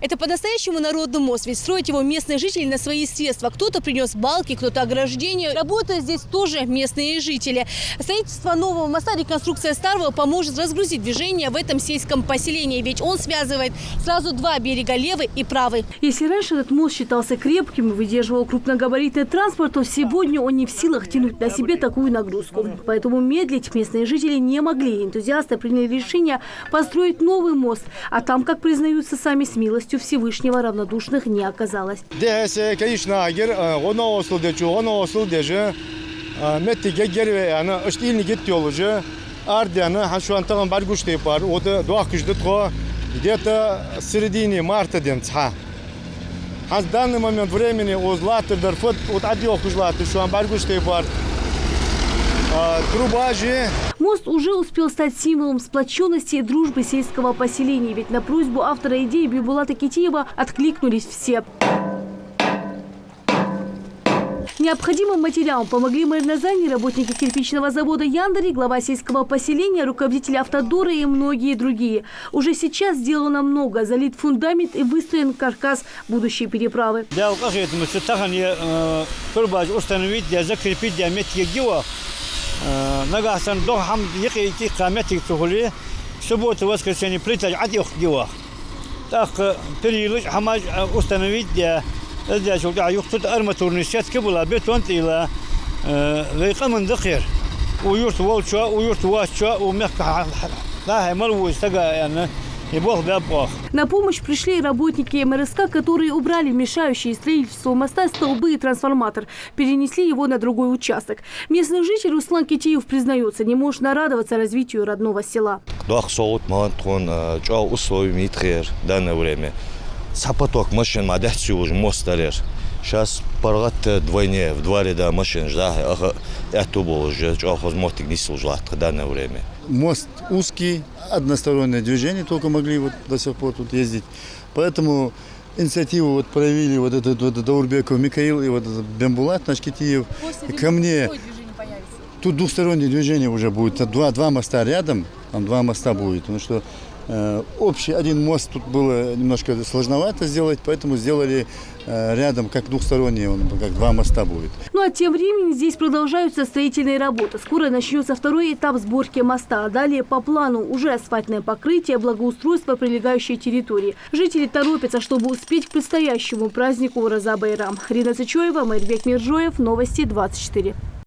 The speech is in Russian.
Это по-настоящему народный мост, ведь строят его местные жители на свои средства. Кто-то принес балки, кто-то ограждение. Работают здесь тоже местные жители. Строительство нового моста, реконструкция старого поможет разгрузить движение в этом сельском поселении, ведь он связывает сразу два берега, левый и правый. Если раньше этот мост считался крепким и выдерживал крупногабаритный транспорт, то сегодня он не в силах тянуть на себе такую нагрузку. Поэтому медлить местные жители не могли. Энтузиасты приняли решение построить новый мост. А там, как признаются сами, с милостью Всевышнего равнодушных не оказалось. Где-то в середине марта в данный момент времени Мост уже успел стать символом сплоченности и дружбы сельского поселения. Ведь на просьбу автора идеи Бибулата Китиева откликнулись все. Необходимым материалом помогли мэрназани, работники кирпичного завода «Яндари», глава сельского поселения, руководители автодора и многие другие. Уже сейчас сделано много. Залит фундамент и выстроен каркас будущей переправы. арматурный кабла бетон إلى غيق من ذخير ويرت والشوا ويرت واشوا ومحك لا ملوي استجا يعني يبغى بيبغى. На помощь пришли работники МРСК, которые убрали мешающие строительству моста столбы и трансформатор, перенесли его на другой участок. Местный житель Руслан Китиев признается, не может нарадоваться развитию родного села. В данное время поток машин уже мост старер. Сейчас паргат двойне, в два ряда машин, это было уже мотик не служил в данное время. Мост узкий, одностороннее движение только могли вот до сих пор тут ездить. Поэтому инициативу вот проявили вот этот Даурбеков Михаил и вот этот Бембулат наш Китиев. Ко мне тут двухстороннее движение уже будет. Два моста рядом, там два моста будет, потому что общий один мост тут было немножко сложновато сделать, поэтому сделали рядом как двухсторонние, как два моста будет. Ну а тем временем здесь продолжаются строительные работы. Скоро начнется второй этап сборки моста. А далее по плану уже асфальтное покрытие, благоустройство прилегающей территории. Жители торопятся, чтобы успеть к предстоящему празднику Ураза Байрам. Рина Цычоева, Майрбек Миржоев, Новости 24.